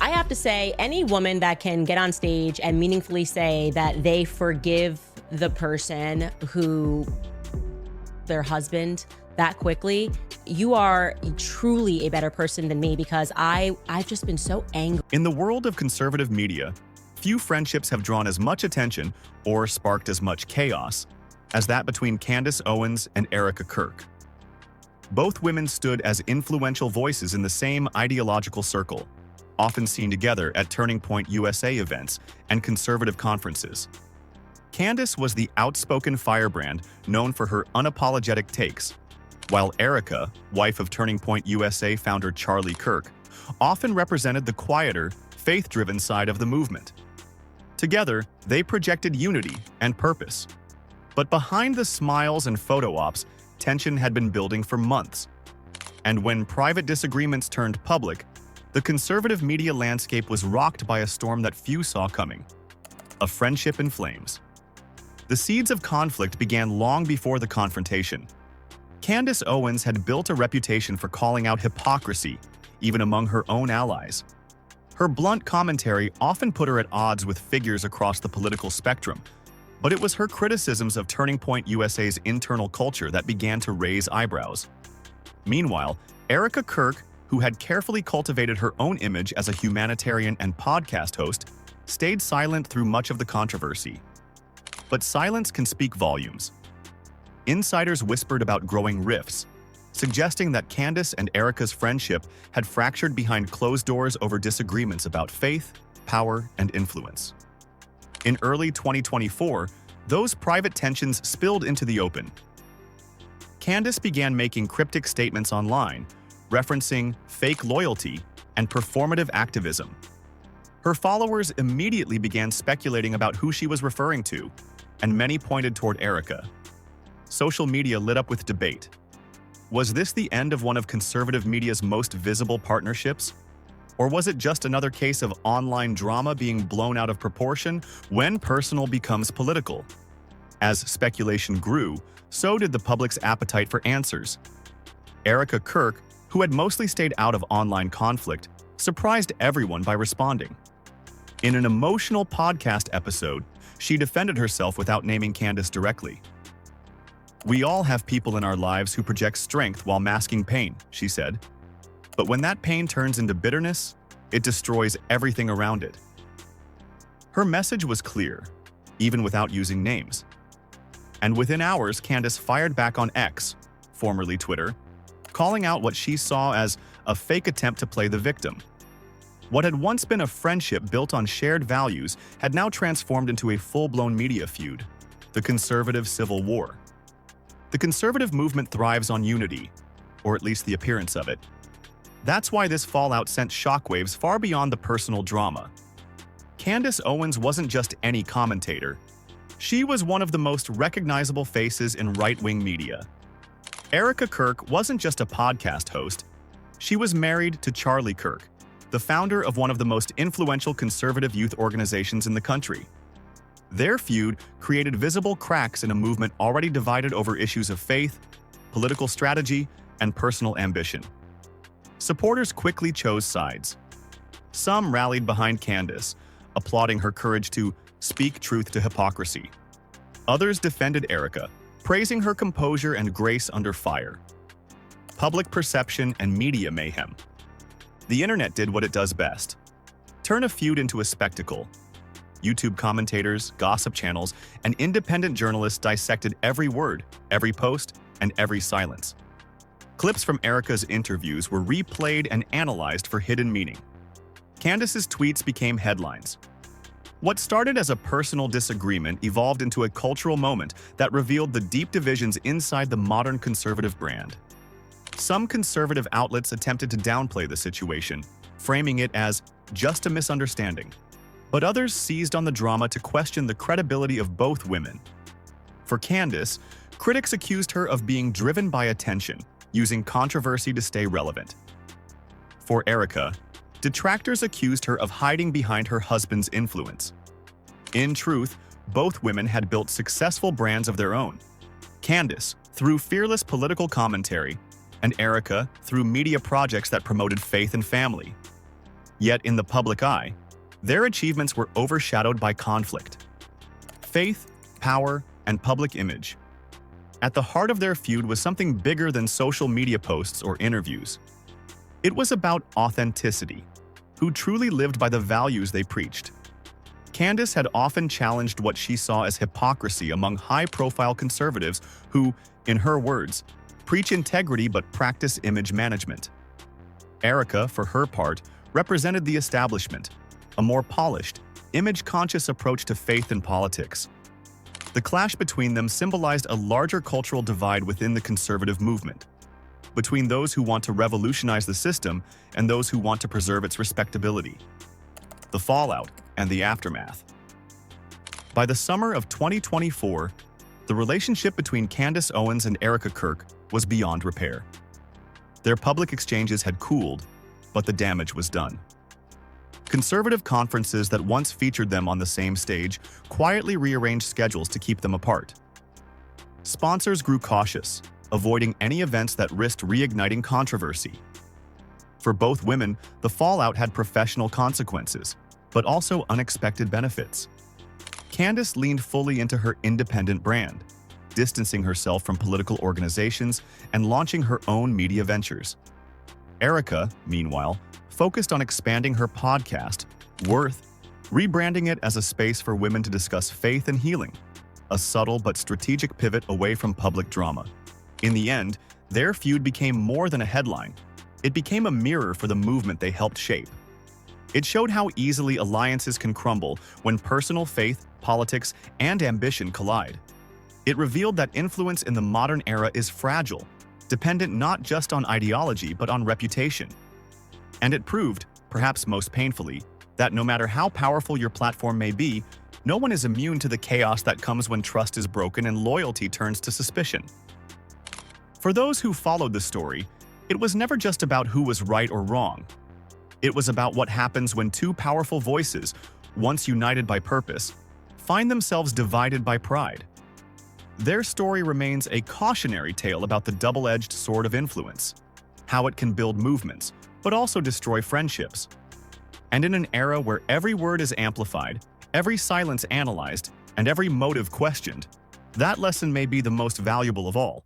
I have to say, any woman that can get on stage and meaningfully say that they forgive the person who their husband that quickly, you are truly a better person than me, because I've just been so angry. In the world of conservative media, few friendships have drawn as much attention or sparked as much chaos as that between Candace Owens and Erica Kirk. Both women stood as influential voices in the same ideological circle, often seen together at Turning Point USA events and conservative conferences. Candace was the outspoken firebrand known for her unapologetic takes, while Erica, wife of Turning Point USA founder Charlie Kirk, often represented the quieter, faith-driven side of the movement. Together, they projected unity and purpose. But behind the smiles and photo ops, tension had been building for months. And when private disagreements turned public, the conservative media landscape was rocked by a storm that few saw coming: a friendship in flames. The seeds of conflict began long before the confrontation. Candace Owens had built a reputation for calling out hypocrisy, even among her own allies. Her blunt commentary often put her at odds with figures across the political spectrum, but it was her criticisms of Turning Point USA's internal culture that began to raise eyebrows. Meanwhile, Erica Kirk, who had carefully cultivated her own image as a humanitarian and podcast host, stayed silent through much of the controversy. But silence can speak volumes. Insiders whispered about growing rifts, suggesting that Candace and Erica's friendship had fractured behind closed doors over disagreements about faith, power, and influence. In early 2024, those private tensions spilled into the open. Candace began making cryptic statements online, referencing fake loyalty and performative activism. Her followers immediately began speculating about who she was referring to, and many pointed toward Erica. Social media lit up with debate. Was this the end of one of conservative media's most visible partnerships? Or was it just another case of online drama being blown out of proportion when personal becomes political? As speculation grew, so did the public's appetite for answers. Erica Kirk, who had mostly stayed out of online conflict, surprised everyone by responding. In an emotional podcast episode, she defended herself without naming Candace directly. "We all have people in our lives who project strength while masking pain," she said. "But when that pain turns into bitterness, it destroys everything around it." Her message was clear, even without using names. And within hours, Candace fired back on X, formerly Twitter, calling out what she saw as a fake attempt to play the victim. What had once been a friendship built on shared values had now transformed into a full-blown media feud, the conservative civil war. The conservative movement thrives on unity, or at least the appearance of it. That's why this fallout sent shockwaves far beyond the personal drama. Candace Owens wasn't just any commentator. She was one of the most recognizable faces in right-wing media. Erica Kirk wasn't just a podcast host. She was married to Charlie Kirk, the founder of one of the most influential conservative youth organizations in the country. Their feud created visible cracks in a movement already divided over issues of faith, political strategy, and personal ambition. Supporters quickly chose sides. Some rallied behind Candace, applauding her courage to speak truth to hypocrisy. Others defended Erica, praising her composure and grace under fire. Public perception and media mayhem. The internet did what it does best: turn a feud into a spectacle. YouTube commentators, gossip channels, and independent journalists dissected every word, every post, and every silence. Clips from Erica's interviews were replayed and analyzed for hidden meaning. Candace's tweets became headlines. What started as a personal disagreement evolved into a cultural moment that revealed the deep divisions inside the modern conservative brand. Some conservative outlets attempted to downplay the situation, framing it as just a misunderstanding. But others seized on the drama to question the credibility of both women. For Candace, critics accused her of being driven by attention, using controversy to stay relevant. For Erica, detractors accused her of hiding behind her husband's influence. In truth, both women had built successful brands of their own. Candace, through fearless political commentary, and Erica, through media projects that promoted faith and family. Yet in the public eye, their achievements were overshadowed by conflict, faith, power, and public image. At the heart of their feud was something bigger than social media posts or interviews. It was about authenticity, who truly lived by the values they preached. Candace had often challenged what she saw as hypocrisy among high-profile conservatives who, in her words, preach integrity but practice image management. Erica, for her part, represented the establishment, a more polished, image-conscious approach to faith and politics. The clash between them symbolized a larger cultural divide within the conservative movement, between those who want to revolutionize the system and those who want to preserve its respectability. The fallout and the aftermath. By the summer of 2024, the relationship between Candace Owens and Erica Kirk was beyond repair. Their public exchanges had cooled, but the damage was done. Conservative conferences that once featured them on the same stage quietly rearranged schedules to keep them apart. Sponsors grew cautious, avoiding any events that risked reigniting controversy. For both women, the fallout had professional consequences, but also unexpected benefits. Candace leaned fully into her independent brand, distancing herself from political organizations and launching her own media ventures. Erica, meanwhile, focused on expanding her podcast, Worth, rebranding it as a space for women to discuss faith and healing, a subtle but strategic pivot away from public drama. In the end, their feud became more than a headline. It became a mirror for the movement they helped shape. It showed how easily alliances can crumble when personal faith, politics, and ambition collide. It revealed that influence in the modern era is fragile, dependent not just on ideology but on reputation. And it proved, perhaps most painfully, that no matter how powerful your platform may be, no one is immune to the chaos that comes when trust is broken and loyalty turns to suspicion. For those who followed the story, it was never just about who was right or wrong. It was about what happens when two powerful voices, once united by purpose, find themselves divided by pride. Their story remains a cautionary tale about the double-edged sword of influence, how it can build movements, but also destroy friendships. And in an era where every word is amplified, every silence analyzed, and every motive questioned, that lesson may be the most valuable of all.